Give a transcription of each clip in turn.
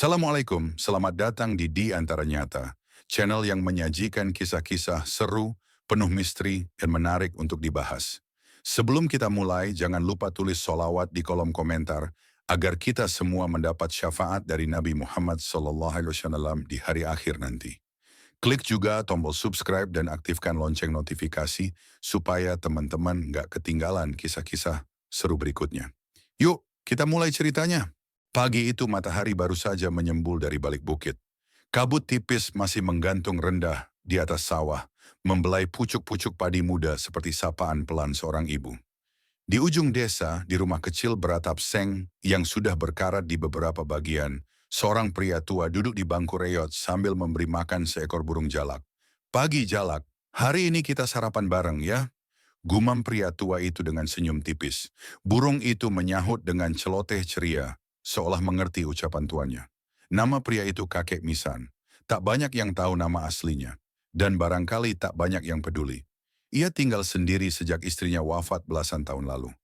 Assalamualaikum, selamat datang di Antara Nyata, channel yang menyajikan kisah-kisah seru, penuh misteri, dan menarik untuk dibahas. Sebelum kita mulai, jangan lupa tulis sholawat di kolom komentar, agar kita semua mendapat syafaat dari Nabi Muhammad SAW di hari akhir nanti. Klik juga tombol subscribe dan aktifkan lonceng notifikasi, supaya teman-teman nggak ketinggalan kisah-kisah seru berikutnya. Yuk, kita mulai ceritanya. Pagi itu matahari baru saja menyembul dari balik bukit. Kabut tipis masih menggantung rendah di atas sawah, membelai pucuk-pucuk padi muda seperti sapaan pelan seorang ibu. Di ujung desa, di rumah kecil beratap seng yang sudah berkarat di beberapa bagian, seorang pria tua duduk di bangku reot sambil memberi makan seekor burung jalak. "Pagi jalak, hari ini kita sarapan bareng ya?" Gumam pria tua itu dengan senyum tipis. Burung itu menyahut dengan celoteh ceria, seolah mengerti ucapan tuannya. Nama pria itu kakek Misan. Tak banyak yang tahu nama aslinya. Dan barangkali tak banyak yang peduli. Ia tinggal sendiri sejak istrinya wafat belasan tahun lalu.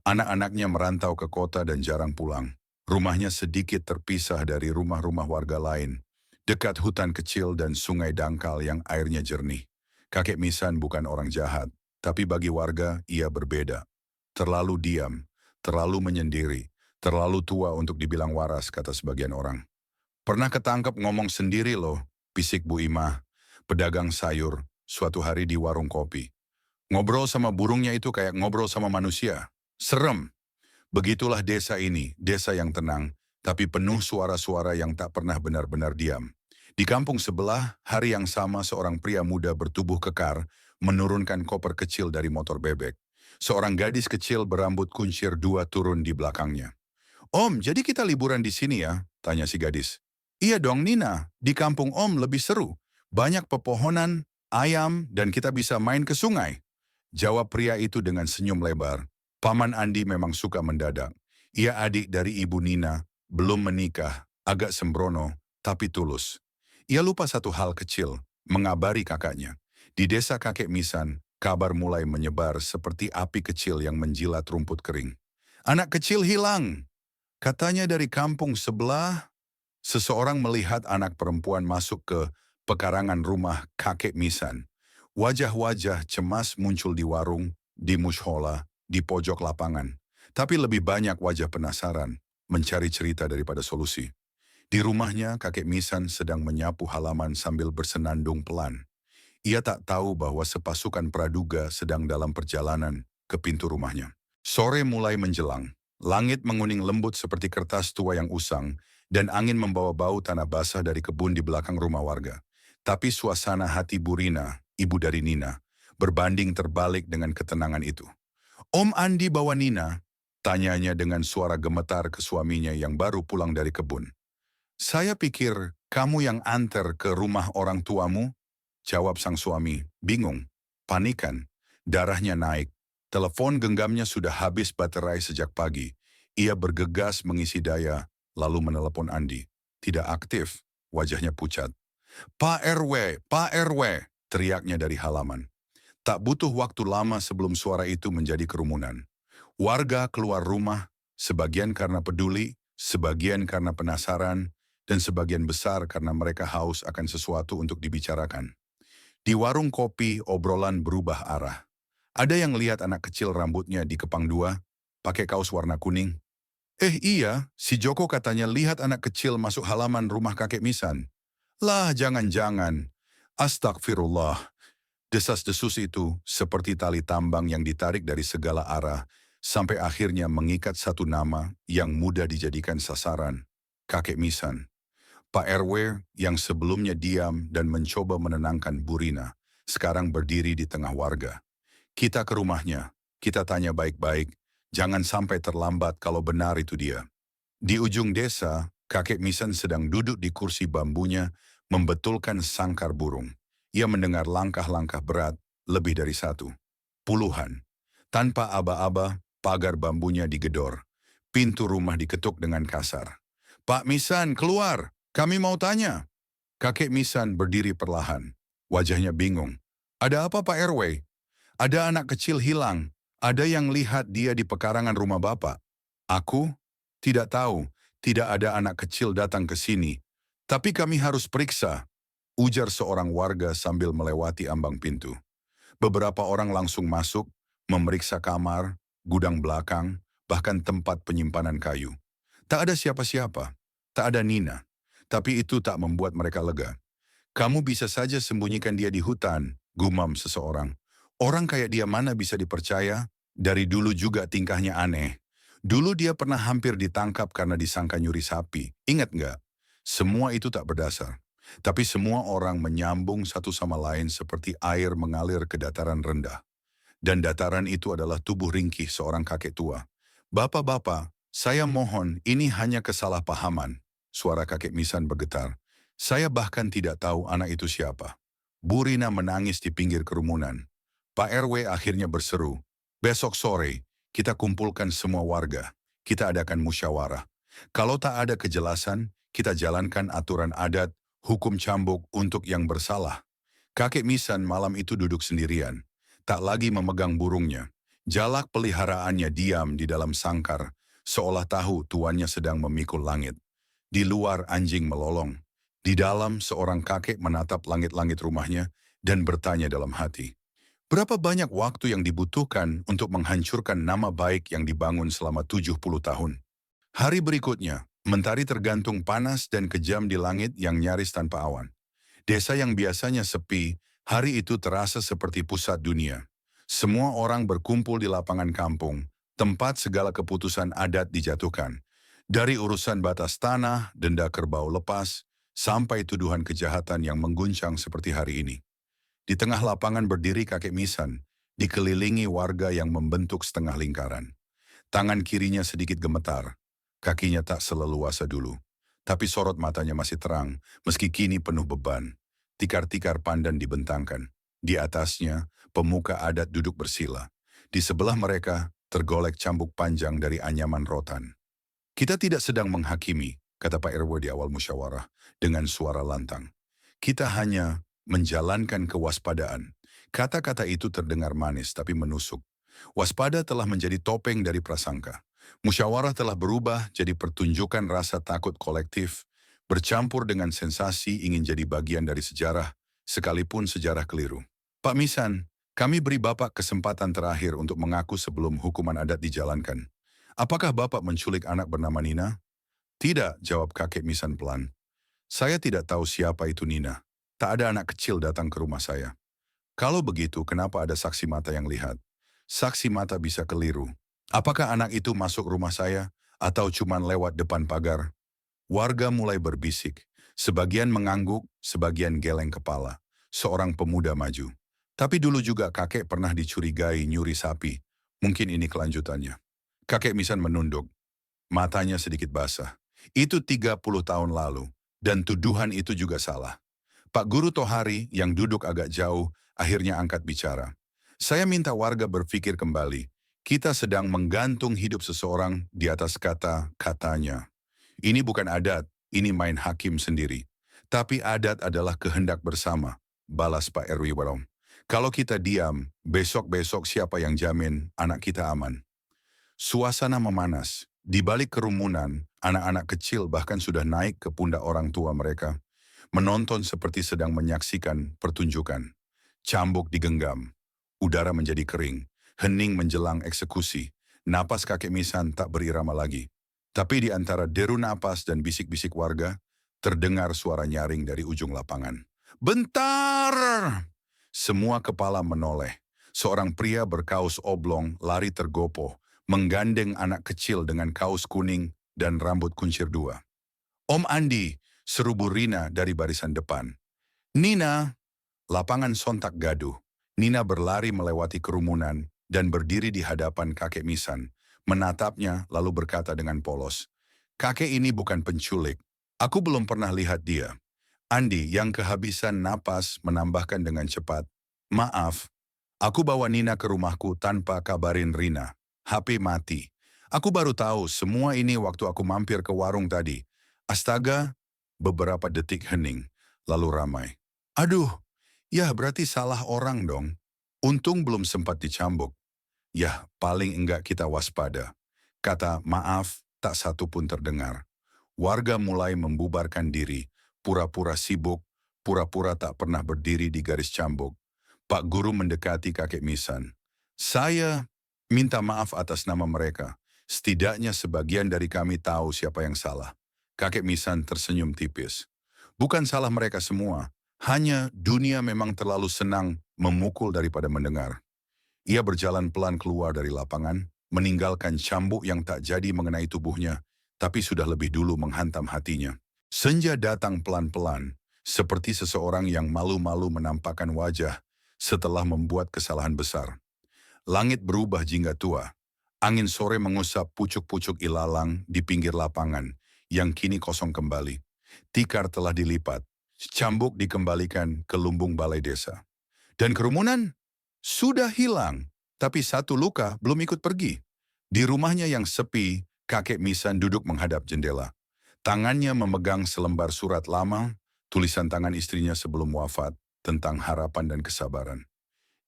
Anak-anaknya merantau ke kota dan jarang pulang. Rumahnya sedikit terpisah dari rumah-rumah warga lain. Dekat hutan kecil dan sungai dangkal yang airnya jernih. Kakek Misan bukan orang jahat. Tapi bagi warga, ia berbeda. Terlalu diam, terlalu menyendiri, terlalu tua untuk dibilang waras, kata sebagian orang. "Pernah ketangkep ngomong sendiri loh," bisik Bu Imah, pedagang sayur, suatu hari di warung kopi. "Ngobrol sama burungnya itu kayak ngobrol sama manusia. Serem." Begitulah desa ini, desa yang tenang, tapi penuh suara-suara yang tak pernah benar-benar diam. Di kampung sebelah, hari yang sama seorang pria muda bertubuh kekar menurunkan koper kecil dari motor bebek. Seorang gadis kecil berambut kuncir dua turun di belakangnya. "Om, jadi kita liburan di sini ya?" tanya si gadis. "Iya dong Nina, di kampung Om lebih seru. Banyak pepohonan, ayam, dan kita bisa main ke sungai." Jawab pria itu dengan senyum lebar. Paman Andi memang suka mendadak. Ia adik dari Ibu Nina, belum menikah, agak sembrono, tapi tulus. Ia lupa satu hal kecil, mengabari kakaknya. Di desa kakek Misan, kabar mulai menyebar seperti api kecil yang menjilat rumput kering. "Anak kecil hilang," katanya dari kampung sebelah. Seseorang melihat anak perempuan masuk ke pekarangan rumah kakek Misan. Wajah-wajah cemas muncul di warung, di mushola, di pojok lapangan. Tapi lebih banyak wajah penasaran, mencari cerita daripada solusi. Di rumahnya, kakek Misan sedang menyapu halaman sambil bersenandung pelan. Ia tak tahu bahwa sepasukan praduga sedang dalam perjalanan ke pintu rumahnya. Sore mulai menjelang. Langit menguning lembut seperti kertas tua yang usang, dan angin membawa bau tanah basah dari kebun di belakang rumah warga. Tapi suasana hati Burina, ibu dari Nina, berbanding terbalik dengan ketenangan itu. "Om Andi bawa Nina?" tanyanya dengan suara gemetar ke suaminya yang baru pulang dari kebun. "Saya pikir kamu yang antar ke rumah orang tuamu," jawab sang suami, bingung, panikan, darahnya naik. Telepon genggamnya sudah habis baterai sejak pagi. Ia bergegas mengisi daya, lalu menelepon Andi. Tidak aktif, wajahnya pucat. "Pak RW, Pak RW," teriaknya dari halaman. Tak butuh waktu lama sebelum suara itu menjadi kerumunan. Warga keluar rumah, sebagian karena peduli, sebagian karena penasaran, dan sebagian besar karena mereka haus akan sesuatu untuk dibicarakan. Di warung kopi, obrolan berubah arah. Ada yang lihat anak kecil rambutnya dikepang dua, pakai kaos warna kuning. Iya, si Joko katanya lihat anak kecil masuk halaman rumah kakek Misan." "Lah, jangan-jangan." Astagfirullah. Desas-desus itu seperti tali tambang yang ditarik dari segala arah, sampai akhirnya mengikat satu nama yang mudah dijadikan sasaran. Kakek Misan. Pak RW yang sebelumnya diam dan mencoba menenangkan Burina, sekarang berdiri di tengah warga. "Kita ke rumahnya, kita tanya baik-baik, jangan sampai terlambat kalau benar itu dia." Di ujung desa, kakek Misan sedang duduk di kursi bambunya, membetulkan sangkar burung. Ia mendengar langkah-langkah berat, lebih dari satu. Puluhan. Tanpa aba-aba, pagar bambunya digedor. Pintu rumah diketuk dengan kasar. "Pak Misan, keluar! Kami mau tanya." Kakek Misan berdiri perlahan. Wajahnya bingung. "Ada apa Pak RW?" "Ada anak kecil hilang. Ada yang lihat dia di pekarangan rumah Bapak." "Aku? Tidak tahu. Tidak ada anak kecil datang ke sini. Tapi kami harus periksa, ujar seorang warga sambil melewati ambang pintu. Beberapa orang langsung masuk, memeriksa kamar, gudang belakang, bahkan tempat penyimpanan kayu. Tak ada siapa-siapa, tak ada Nina. Tapi itu tak membuat mereka lega. Kamu bisa saja sembunyikan dia di hutan, gumam seseorang. Orang kayak dia mana bisa dipercaya? Dari dulu juga tingkahnya aneh. Dulu dia pernah hampir ditangkap karena disangka nyuri sapi. Ingat nggak? Semua itu tak berdasar. Tapi semua orang menyambung satu sama lain seperti air mengalir ke dataran rendah. Dan dataran itu adalah tubuh ringkih seorang kakek tua. Bapak-bapak, saya mohon ini hanya kesalahpahaman. Suara kakek Misan bergetar. Saya bahkan tidak tahu anak itu siapa. Bu Rina menangis di pinggir kerumunan. Pak RW akhirnya berseru. Besok sore, kita kumpulkan semua warga. Kita adakan musyawarah. Kalau tak ada kejelasan, kita jalankan aturan adat, hukum cambuk untuk yang bersalah. Kakek Misan malam itu duduk sendirian. Tak lagi memegang burungnya. Jalak peliharaannya diam di dalam sangkar, seolah tahu tuannya sedang memikul langit. Di luar anjing melolong. Di dalam seorang kakek menatap langit-langit rumahnya dan bertanya dalam hati. Berapa banyak waktu yang dibutuhkan untuk menghancurkan nama baik yang dibangun selama 70 tahun? Hari berikutnya, mentari tergantung panas dan kejam di langit yang nyaris tanpa awan. Desa yang biasanya sepi, hari itu terasa seperti pusat dunia. Semua orang berkumpul di lapangan kampung, tempat segala keputusan adat dijatuhkan. Dari urusan batas tanah, denda kerbau lepas, sampai tuduhan kejahatan yang mengguncang seperti hari ini. Di tengah lapangan berdiri kakek Misan, dikelilingi warga yang membentuk setengah lingkaran. Tangan kirinya sedikit gemetar, kakinya tak seleluasa dulu. Tapi sorot matanya masih terang, meski kini penuh beban. Tikar-tikar pandan dibentangkan. Di atasnya, pemuka adat duduk bersila. Di sebelah mereka, tergolek cambuk panjang dari anyaman rotan. Kita tidak sedang menghakimi, kata Pak RW di awal musyawarah, dengan suara lantang. Kita hanya menjalankan kewaspadaan. Kata-kata itu terdengar manis tapi menusuk. Waspada telah menjadi topeng dari prasangka. Musyawarah telah berubah jadi pertunjukan rasa takut kolektif, bercampur dengan sensasi ingin jadi bagian dari sejarah, sekalipun sejarah keliru. Pak Misan, kami beri Bapak kesempatan terakhir untuk mengaku sebelum hukuman adat dijalankan. Apakah Bapak menculik anak bernama Nina? Tidak, jawab kakek Misan pelan. Saya tidak tahu siapa itu Nina. Tak ada anak kecil datang ke rumah saya. Kalau begitu, kenapa ada saksi mata yang lihat? Saksi mata bisa keliru. Apakah anak itu masuk rumah saya atau cuma lewat depan pagar? Warga mulai berbisik. Sebagian mengangguk, sebagian geleng kepala. Seorang pemuda maju. Tapi dulu juga kakek pernah dicurigai nyuri sapi. Mungkin ini kelanjutannya. Kakek Misan menunduk. Matanya sedikit basah. Itu 30 tahun lalu. Dan tuduhan itu juga salah. Pak Guru Tohari yang duduk agak jauh akhirnya angkat bicara. Saya minta warga berpikir kembali. Kita sedang menggantung hidup seseorang di atas kata-katanya. Ini bukan adat, ini main hakim sendiri. Tapi adat adalah kehendak bersama, balas Pak RW Warong. Kalau kita diam, besok-besok siapa yang jamin anak kita aman? Suasana memanas. Di balik kerumunan, anak-anak kecil bahkan sudah naik ke pundak orang tua mereka. Menonton seperti sedang menyaksikan pertunjukan. Cambuk digenggam. Udara menjadi kering. Hening menjelang eksekusi. Napas kakek Misan tak berirama lagi. Tapi di antara deru napas dan bisik-bisik warga, terdengar suara nyaring dari ujung lapangan. Bentar! Semua kepala menoleh. Seorang pria berkaus oblong lari tergopoh, menggandeng anak kecil dengan kaus kuning dan rambut kuncir dua. Om Andi, seru Bu Rina dari barisan depan. Nina, lapangan sontak gaduh. Nina berlari melewati kerumunan dan berdiri di hadapan kakek Misan, menatapnya lalu berkata dengan polos, kakek ini bukan penculik, aku belum pernah lihat dia. Andi yang kehabisan napas menambahkan dengan cepat, maaf, aku bawa Nina ke rumahku tanpa kabarin Rina. HP mati. Aku baru tahu semua ini waktu aku mampir ke warung tadi. Astaga, beberapa detik hening, lalu ramai. Aduh, ya berarti salah orang dong. Untung belum sempat dicambuk. Yah, paling enggak kita waspada. Kata maaf, tak satu pun terdengar. Warga mulai membubarkan diri, pura-pura sibuk, pura-pura tak pernah berdiri di garis cambuk. Pak Guru mendekati kakek Misan. Saya minta maaf atas nama mereka. Setidaknya sebagian dari kami tahu siapa yang salah. Kakek Misan tersenyum tipis. Bukan salah mereka semua, hanya dunia memang terlalu senang memukul daripada mendengar. Ia berjalan pelan keluar dari lapangan, meninggalkan cambuk yang tak jadi mengenai tubuhnya, tapi sudah lebih dulu menghantam hatinya. Senja datang pelan-pelan, seperti seseorang yang malu-malu menampakkan wajah setelah membuat kesalahan besar. Langit berubah jingga tua. Angin sore mengusap pucuk-pucuk ilalang di pinggir lapangan yang kini kosong kembali. Tikar telah dilipat, cambuk dikembalikan ke lumbung balai desa. Dan kerumunan sudah hilang, tapi satu luka belum ikut pergi. Di rumahnya yang sepi, kakek Misan duduk menghadap jendela. Tangannya memegang selembar surat lama, tulisan tangan istrinya sebelum wafat, tentang harapan dan kesabaran.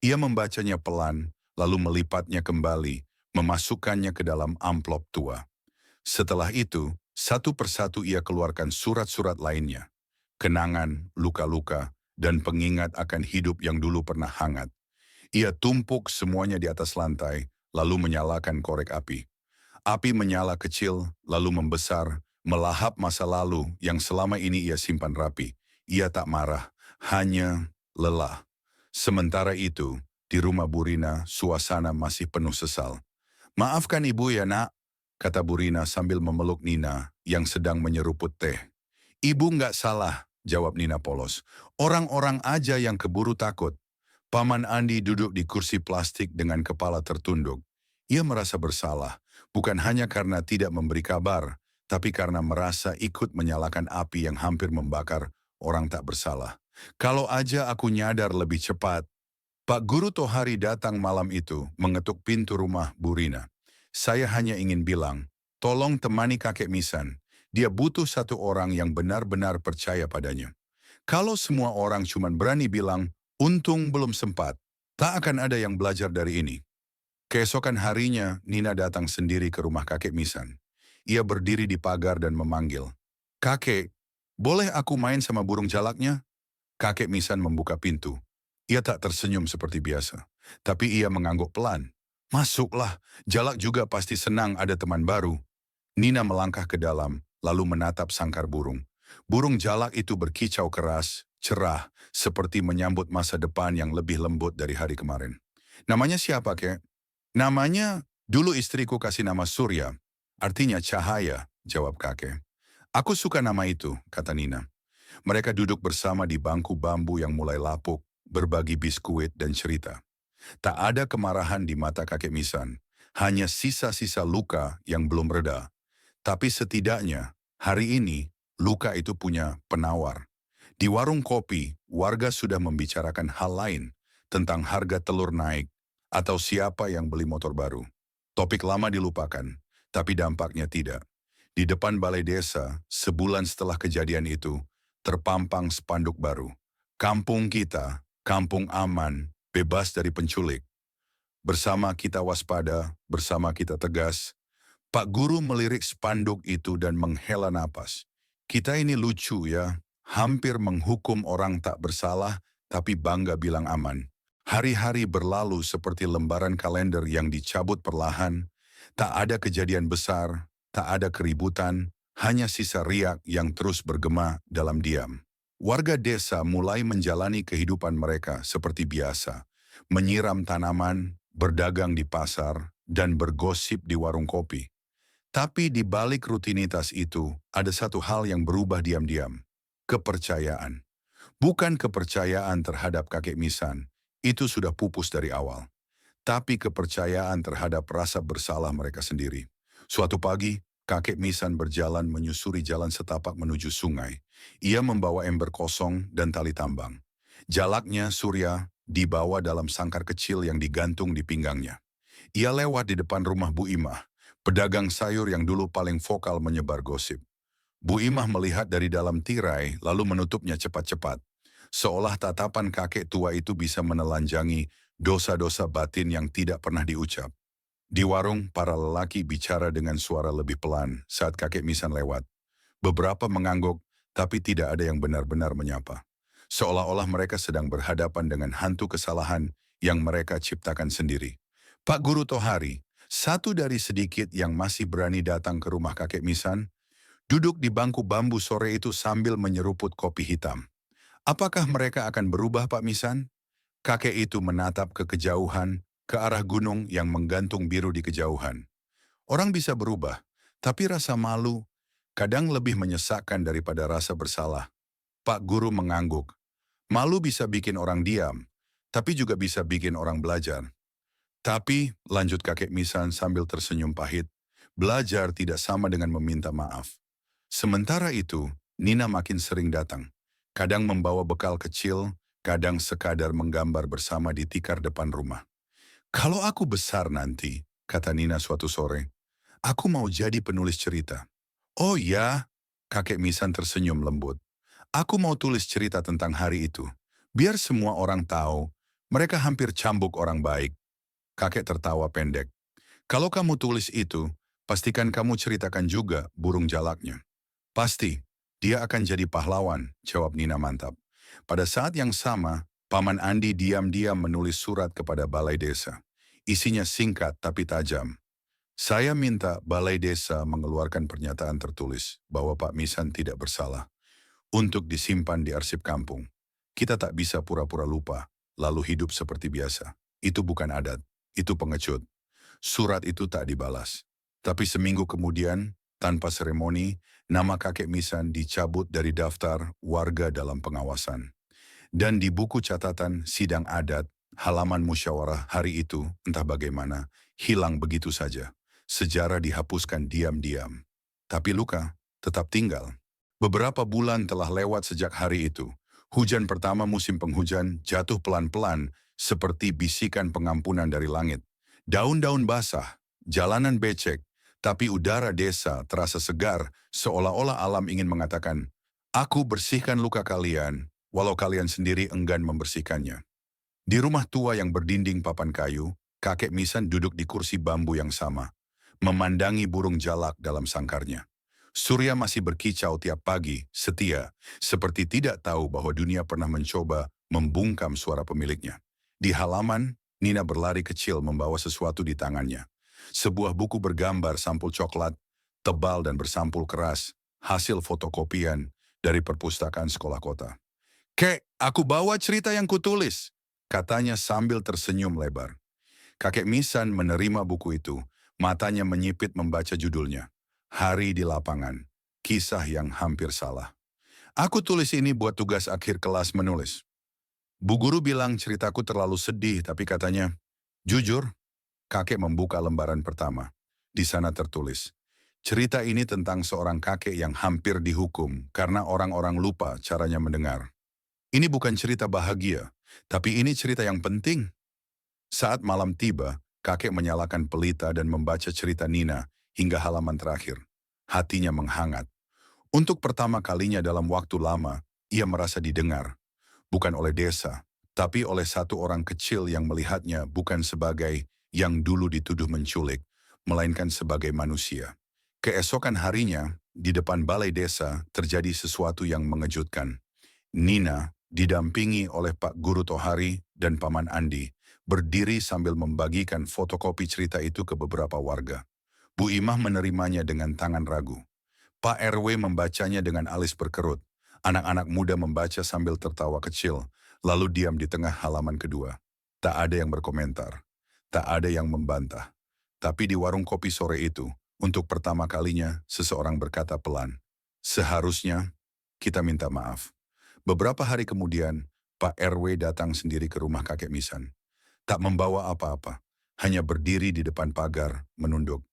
Ia membacanya pelan, lalu melipatnya kembali, memasukkannya ke dalam amplop tua. Setelah itu, satu persatu ia keluarkan surat-surat lainnya. Kenangan, luka-luka, dan pengingat akan hidup yang dulu pernah hangat. Ia tumpuk semuanya di atas lantai, lalu menyalakan korek api. Api menyala kecil, lalu membesar, melahap masa lalu yang selama ini ia simpan rapi. Ia tak marah, hanya lelah. Sementara itu, di rumah Bu Rina, suasana masih penuh sesal. Maafkan ibu ya nak, kata Bu Rina sambil memeluk Nina yang sedang menyeruput teh. Ibu nggak salah, jawab Nina polos. Orang-orang aja yang keburu takut. Paman Andi duduk di kursi plastik dengan kepala tertunduk. Ia merasa bersalah, bukan hanya karena tidak memberi kabar, tapi karena merasa ikut menyalakan api yang hampir membakar orang tak bersalah. Kalau aja aku nyadar lebih cepat. Pak Guru Tohari datang malam itu mengetuk pintu rumah Bu Rina. Saya hanya ingin bilang, tolong temani kakek Misan. Dia butuh satu orang yang benar-benar percaya padanya. Kalau semua orang cuma berani bilang, untung belum sempat, tak akan ada yang belajar dari ini. Keesokan harinya, Nina datang sendiri ke rumah kakek Misan. Ia berdiri di pagar dan memanggil, "Kakek, boleh aku main sama burung jalaknya?" Kakek Misan membuka pintu. Ia tak tersenyum seperti biasa, tapi ia mengangguk pelan. "Masuklah, jalak juga pasti senang ada teman baru." Nina melangkah ke dalam, lalu menatap sangkar burung. Burung jalak itu berkicau keras, cerah, seperti menyambut masa depan yang lebih lembut dari hari kemarin. "Namanya siapa, kek?" "Namanya, dulu istriku kasih nama Surya, artinya cahaya," jawab kakek. "Aku suka nama itu," kata Nina. Mereka duduk bersama di bangku bambu yang mulai lapuk, berbagi biskuit dan cerita. Tak ada kemarahan di mata kakek Misan, hanya sisa-sisa luka yang belum reda. Tapi setidaknya, hari ini, luka itu punya penawar. Di warung kopi, warga sudah membicarakan hal lain, tentang harga telur naik, atau siapa yang beli motor baru. Topik lama dilupakan, tapi dampaknya tidak. Di depan balai desa, sebulan setelah kejadian itu, terpampang spanduk baru. Kampung kita, kampung aman, bebas dari penculik. Bersama kita waspada, bersama kita tegas. Pak Guru melirik spanduk itu dan menghela napas. Kita ini lucu ya, hampir menghukum orang tak bersalah, tapi bangga bilang aman. Hari-hari berlalu seperti lembaran kalender yang dicabut perlahan. Tak ada kejadian besar, tak ada keributan, hanya sisa riak yang terus bergema dalam diam. Warga desa mulai menjalani kehidupan mereka seperti biasa. Menyiram tanaman, berdagang di pasar, dan bergosip di warung kopi. Tapi di balik rutinitas itu, ada satu hal yang berubah diam-diam. Kepercayaan. Bukan kepercayaan terhadap kakek Misan, itu sudah pupus dari awal. Tapi kepercayaan terhadap rasa bersalah mereka sendiri. Suatu pagi, kakek Misan berjalan menyusuri jalan setapak menuju sungai. Ia membawa ember kosong dan tali tambang. Jalaknya, Surya, dibawa dalam sangkar kecil yang digantung di pinggangnya. Ia lewat di depan rumah Bu Imah, pedagang sayur yang dulu paling vokal menyebar gosip. Bu Imah melihat dari dalam tirai lalu menutupnya cepat-cepat. Seolah tatapan kakek tua itu bisa menelanjangi dosa-dosa batin yang tidak pernah diucap. Di warung, para lelaki bicara dengan suara lebih pelan saat kakek Misan lewat. Beberapa mengangguk, tapi tidak ada yang benar-benar menyapa. Seolah-olah mereka sedang berhadapan dengan hantu kesalahan yang mereka ciptakan sendiri. Pak Guru Tohari, satu dari sedikit yang masih berani datang ke rumah kakek Misan, duduk di bangku bambu sore itu sambil menyeruput kopi hitam. Apakah mereka akan berubah, Pak Misan? Kakek itu menatap ke kejauhan, ke arah gunung yang menggantung biru di kejauhan. Orang bisa berubah, tapi rasa malu kadang lebih menyesakkan daripada rasa bersalah. Pak Guru mengangguk. Malu bisa bikin orang diam, tapi juga bisa bikin orang belajar. Tapi, lanjut kakek Misan sambil tersenyum pahit, belajar tidak sama dengan meminta maaf. Sementara itu, Nina makin sering datang. Kadang membawa bekal kecil, kadang sekadar menggambar bersama di tikar depan rumah. Kalau aku besar nanti, kata Nina suatu sore, aku mau jadi penulis cerita. Oh ya, kakek Misan tersenyum lembut. Aku mau tulis cerita tentang hari itu. Biar semua orang tahu, mereka hampir cambuk orang baik. Kakek tertawa pendek. Kalau kamu tulis itu, pastikan kamu ceritakan juga burung jalaknya. Pasti, dia akan jadi pahlawan, jawab Nina mantap. Pada saat yang sama, Paman Andi diam-diam menulis surat kepada Balai Desa. Isinya singkat tapi tajam. Saya minta Balai Desa mengeluarkan pernyataan tertulis bahwa Pak Misan tidak bersalah untuk disimpan di arsip kampung. Kita tak bisa pura-pura lupa, lalu hidup seperti biasa. Itu bukan adat, itu pengecut. Surat itu tak dibalas. Tapi seminggu kemudian, tanpa seremoni, nama kakek Misan dicabut dari daftar warga dalam pengawasan. Dan di buku catatan sidang adat, halaman musyawarah hari itu, entah bagaimana, hilang begitu saja. Sejarah dihapuskan diam-diam. Tapi luka tetap tinggal. Beberapa bulan telah lewat sejak hari itu. Hujan pertama musim penghujan jatuh pelan-pelan seperti bisikan pengampunan dari langit. Daun-daun basah, jalanan becek, tapi udara desa terasa segar seolah-olah alam ingin mengatakan, aku bersihkan luka kalian, walau kalian sendiri enggan membersihkannya. Di rumah tua yang berdinding papan kayu, kakek Misan duduk di kursi bambu yang sama, memandangi burung jalak dalam sangkarnya. Surya masih berkicau tiap pagi, setia, seperti tidak tahu bahwa dunia pernah mencoba membungkam suara pemiliknya. Di halaman, Nina berlari kecil membawa sesuatu di tangannya. Sebuah buku bergambar sampul coklat, tebal dan bersampul keras, hasil fotokopian dari perpustakaan sekolah kota. Kek, aku bawa cerita yang kutulis, katanya sambil tersenyum lebar. Kakek Misan menerima buku itu, matanya menyipit membaca judulnya. Hari di Lapangan, kisah yang hampir salah. Aku tulis ini buat tugas akhir kelas menulis. Bu guru bilang ceritaku terlalu sedih, tapi katanya, jujur, kakek membuka lembaran pertama. Di sana tertulis, cerita ini tentang seorang kakek yang hampir dihukum karena orang-orang lupa caranya mendengar. Ini bukan cerita bahagia, tapi ini cerita yang penting. Saat malam tiba, kakek menyalakan pelita dan membaca cerita Nina hingga halaman terakhir. Hatinya menghangat. Untuk pertama kalinya dalam waktu lama, ia merasa didengar. Bukan oleh desa, tapi oleh satu orang kecil yang melihatnya bukan sebagai yang dulu dituduh menculik, melainkan sebagai manusia. Keesokan harinya, di depan balai desa terjadi sesuatu yang mengejutkan. Nina, didampingi oleh Pak Guru Tohari dan Paman Andi, berdiri sambil membagikan fotokopi cerita itu ke beberapa warga. Bu Imah menerimanya dengan tangan ragu. Pak RW membacanya dengan alis berkerut. Anak-anak muda membaca sambil tertawa kecil, lalu diam di tengah halaman kedua. Tak ada yang berkomentar, tak ada yang membantah. Tapi di warung kopi sore itu, untuk pertama kalinya seseorang berkata pelan, seharusnya kita minta maaf. Beberapa hari kemudian, Pak RW datang sendiri ke rumah kakek Misan. Tak membawa apa-apa, hanya berdiri di depan pagar, menunduk.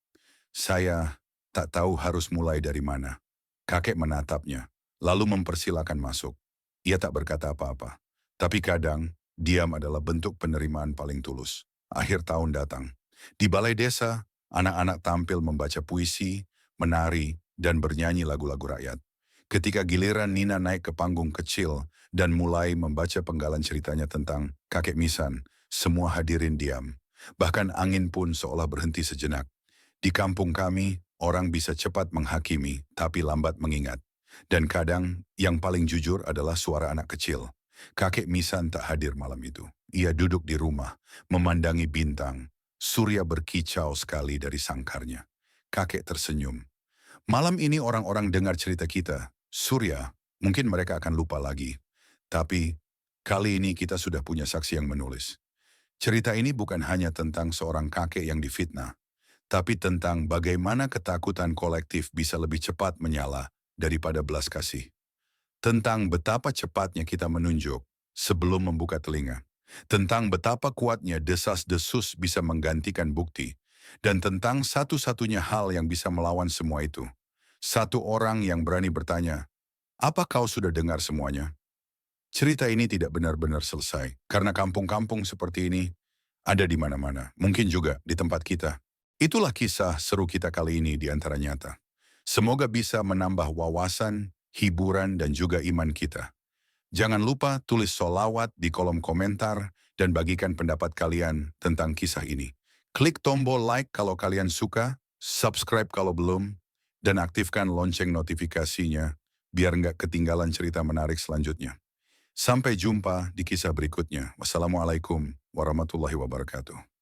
Saya tak tahu harus mulai dari mana. Kakek menatapnya, lalu mempersilakan masuk. Ia tak berkata apa-apa. Tapi kadang, diam adalah bentuk penerimaan paling tulus. Akhir tahun datang. Di balai desa, anak-anak tampil membaca puisi, menari, dan bernyanyi lagu-lagu rakyat. Ketika giliran Nina naik ke panggung kecil dan mulai membaca penggalan ceritanya tentang kakek Misan, semua hadirin diam. Bahkan angin pun seolah berhenti sejenak. Di kampung kami, orang bisa cepat menghakimi tapi lambat mengingat. Dan kadang yang paling jujur adalah suara anak kecil. Kakek Misan tak hadir malam itu. Ia duduk di rumah, memandangi bintang. Surya berkicau sekali dari sangkarnya. Kakek tersenyum. Malam ini orang-orang dengar cerita kita. Surya, mungkin mereka akan lupa lagi. Tapi kali ini kita sudah punya saksi yang menulis. Cerita ini bukan hanya tentang seorang kakek yang difitnah, tapi tentang bagaimana ketakutan kolektif bisa lebih cepat menyala daripada belas kasih. Tentang betapa cepatnya kita menunjuk sebelum membuka telinga. Tentang betapa kuatnya desas-desus bisa menggantikan bukti. Dan tentang satu-satunya hal yang bisa melawan semua itu. Satu orang yang berani bertanya, apa kau sudah dengar semuanya? Cerita ini tidak benar-benar selesai, karena kampung-kampung seperti ini ada di mana-mana, mungkin juga di tempat kita. Itulah kisah seru kita kali ini di Antara Nyata. Semoga bisa menambah wawasan, hiburan, dan juga iman kita. Jangan lupa tulis sholawat di kolom komentar dan bagikan pendapat kalian tentang kisah ini. Klik tombol like kalau kalian suka, subscribe kalau belum, dan aktifkan lonceng notifikasinya biar nggak ketinggalan cerita menarik selanjutnya. Sampai jumpa di kisah berikutnya. Wassalamualaikum warahmatullahi wabarakatuh.